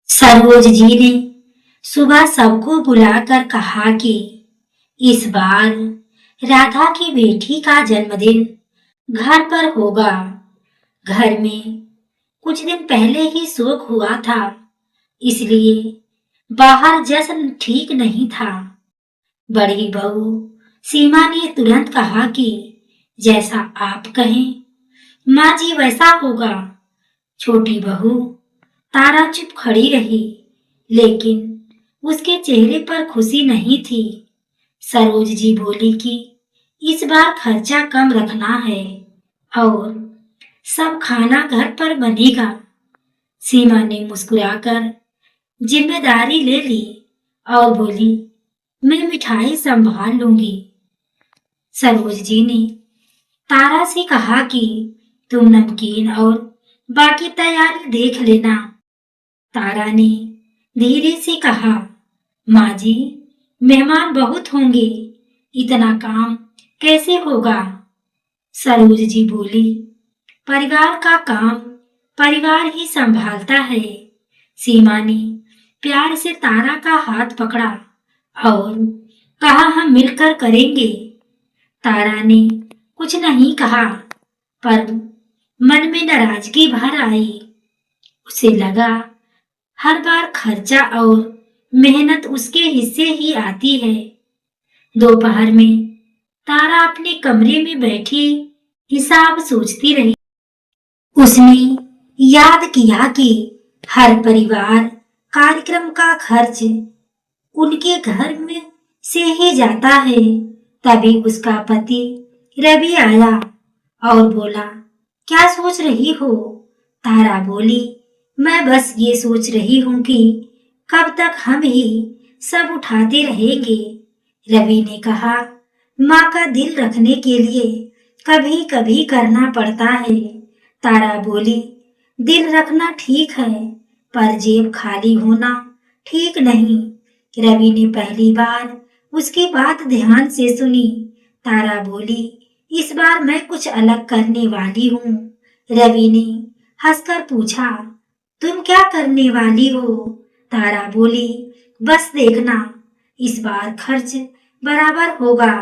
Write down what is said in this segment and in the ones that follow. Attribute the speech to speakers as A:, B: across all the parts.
A: सरोज जी ने सुबह सबको बुलाकर कहा कि इस बार राधा की बेटी का जन्मदिन घर पर होगा। घर में कुछ दिन पहले ही शोक हुआ था, इसलिए बाहर जश्न ठीक नहीं था। बड़ी बहू सीमा ने तुरंत कहा कि जैसा आप कहें माँ जी वैसा होगा। छोटी बहू तारा चुप खड़ी रही, लेकिन उसके चेहरे पर खुशी नहीं थी। सरोज जी बोली कि इस बार खर्चा कम रखना है और सब खाना घर पर बनेगा। सीमा ने मुस्कुराकर जिम्मेदारी ले ली और बोली, मैं मिठाई संभाल लूंगी। सरोज जी ने तारा से कहा कि तुम नमकीन और बाकी तैयारी देख लेना। तारा ने धीरे से कहा, माँ जी मेहमान बहुत होंगे, इतना काम कैसे होगा। सरोज जी बोली, परिवार का काम परिवार ही संभालता है। सीमा ने प्यार से तारा का हाथ पकड़ा और कहा, हम मिलकर करेंगे। तारा ने कुछ नहीं कहा, पर मन में नाराजगी भर आई। उसे लगा हर बार खर्चा और मेहनत उसके हिस्से ही आती है। दोपहर में तारा अपने कमरे में बैठी हिसाब सोचती रही। उसने याद किया कि हर परिवार कार्यक्रम का खर्च उनके घर में से ही जाता है। तभी उसका पति रवि आया और बोला, क्या सोच रही हो। तारा बोली, मैं बस ये सोच रही हूँ कि कब तक हम ही सब उठाते रहेंगे। रवि ने कहा, माँ का दिल रखने के लिए कभी कभी करना पड़ता है। तारा बोली, दिल रखना ठीक है, पर जेब खाली होना ठीक नहीं। रवि ने पहली बार उसकी बात ध्यान से सुनी। तारा बोली, इस बार मैं कुछ अलग करने वाली हूँ। रवि ने हंसकर पूछा, तुम क्या करने वाली हो। तारा बोली, बस देखना, इस बार खर्च बराबर होगा।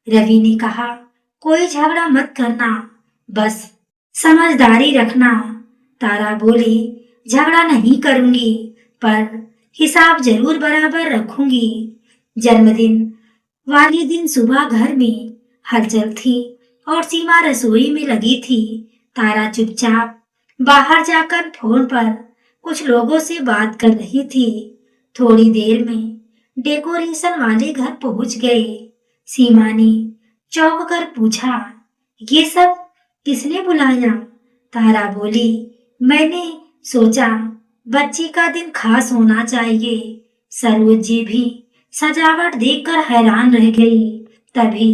A: रवि ने कहा, कोई झगड़ा मत करना, बस समझदारी रखना। तारा बोली, झगड़ा नहीं करूंगी, पर हिसाब जरूर बराबर रखूंगी। जन्मदिन वाले दिन सुबह घर में हलचल थी और सीमा रसोई में लगी थी। तारा चुपचाप बाहर जाकर फोन पर कुछ लोगों से बात कर रही थी। थोड़ी देर में डेकोरेशन वाले घर पहुंच गए। सीमा ने चौंक कर पूछा, ये सब किसने बुलाया। तारा बोली, मैंने सोचा बच्ची का दिन खास होना चाहिए। सरोज जी भी सजावट देखकर हैरान रह गई। तभी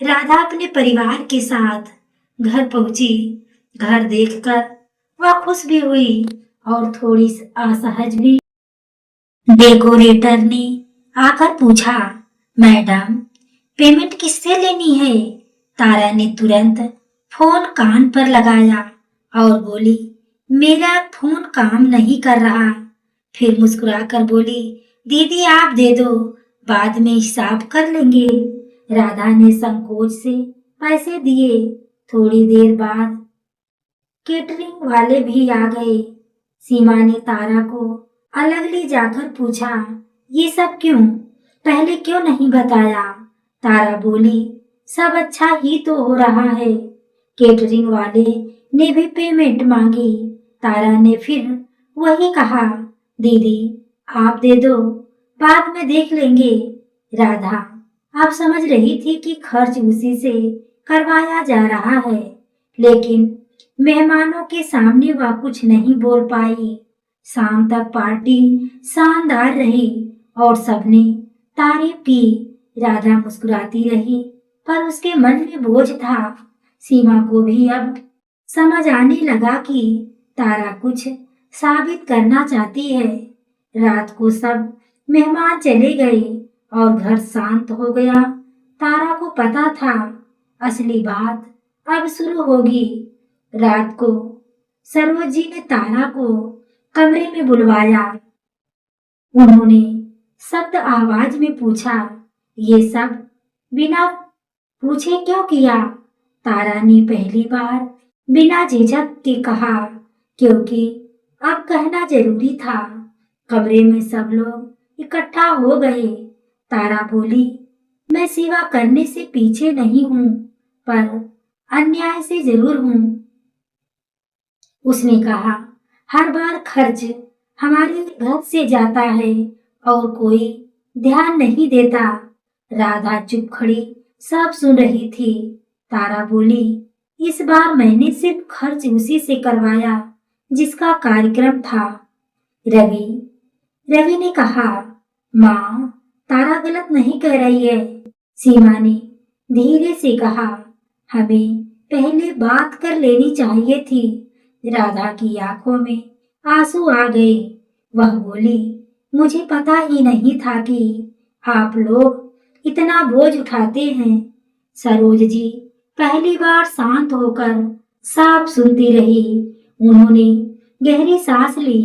A: राधा अपने परिवार के साथ घर पहुंची। घर देखकर वह खुश भी हुई और थोड़ी असहज भी। डेकोरेटर ने आकर पूछा, मैडम पेमेंट किससे लेनी है। तारा ने तुरंत फोन कान पर लगाया और बोली, मेरा फोन काम नहीं कर रहा। फिर मुस्कुराकर बोली, दीदी आप दे दो, बाद में हिसाब कर लेंगे। राधा ने संकोच से पैसे दिए। थोड़ी देर बाद केटरिंग वाले भी आ गए। सीमा ने तारा को अलग ले जाकर पूछा, ये सब क्यों, पहले क्यों नहीं बताया। तारा बोली, सब अच्छा ही तो हो रहा है। केटरिंग वाले ने भी पेमेंट मांगी। तारा ने फिर वही कहा, दीदी आप दे दो, बाद में देख लेंगे। राधा अब समझ रही थी कि खर्च उसी से करवाया जा रहा है, लेकिन मेहमानों के सामने वह कुछ नहीं बोल पाई। शाम तक पार्टी शानदार रही और सबने तारीफ की। राधा मुस्कुराती रही, पर उसके मन में बोझ था। सीमा को भी अब समझ आने लगा कि तारा कुछ साबित करना चाहती है। रात को सब मेहमान चले गए और घर शांत हो गया। तारा को पता था असली बात अब शुरू होगी। रात को सरोज जी ने तारा को कमरे में बुलवाया उन्होंने सख्त आवाज में पूछा, ये सब बिना पूछे क्यों किया? तारा ने पहली बार बिना झिझक के कहा, क्योंकि अब कहना जरूरी था। कमरे में सब लोग इकट्ठा हो गए। तारा बोली, मैं सेवा करने से पीछे नहीं हूँ, पर अन्याय से जरूर हूँ। उसने कहा, हर बार खर्च हमारे घर से जाता है और कोई ध्यान नहीं देता। राधा चुप खड़ी सब सुन रही थी। तारा बोली, इस बार मैंने सिर्फ खर्च उसी से करवाया जिसका कार्यक्रम था। रवि रवि ने कहा, माँ, तारा गलत नहीं कह रही है। सीमा ने धीरे से कहा, हमें पहले बात कर लेनी चाहिए थी। राधा की आंखों में आंसू आ गए। वह बोली, मुझे पता ही नहीं था कि आप लोग इतना बोझ उठाते हैं। सरोज जी पहली बार शांत होकर साफ सुनती रही। उन्होंने गहरी सांस ली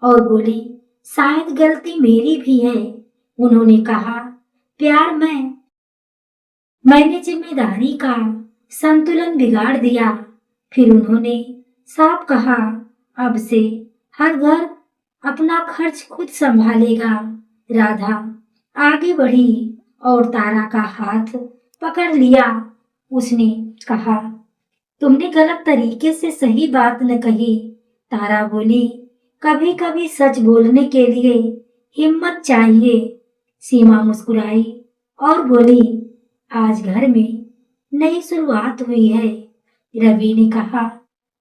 A: और बोली, शायद गलती मेरी भी है। उन्होंने कहा, प्यार मैंने जिम्मेदारी का संतुलन बिगाड़ दिया। फिर उन्होंने साफ कहा, अब से हर घर अपना खर्च खुद संभालेगा। राधा आगे बढ़ी और तारा का हाथ पकड़ लिया। उसने कहा, तुमने गलत तरीके से सही बात न कही। तारा बोली, कभी कभी सच बोलने के लिए हिम्मत चाहिए। सीमा मुस्कुराई और बोली, आज घर में नई शुरुआत हुई है। रवि ने कहा,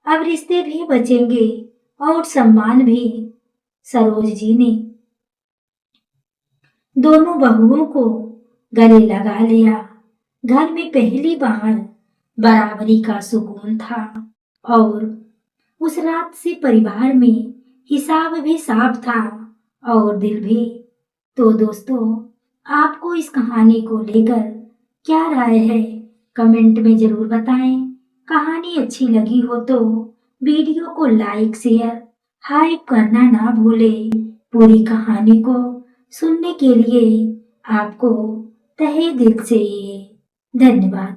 A: अब रिश्ते भी बचेंगे और सम्मान भी। सरोज जी ने दोनों बहुओं को गले लगा लिया। घर में पहली बार बराबरी का सुकून था और उस रात से परिवार में हिसाब भी साफ था और दिल भी। तो दोस्तों, आपको इस कहानी को लेकर क्या राय है, कमेंट में जरूर बताएं। कहानी अच्छी लगी हो तो वीडियो को लाइक शेयर हाइप करना ना भूलें। पूरी कहानी को सुनने के लिए आपको तहे दिल से धन्यवाद।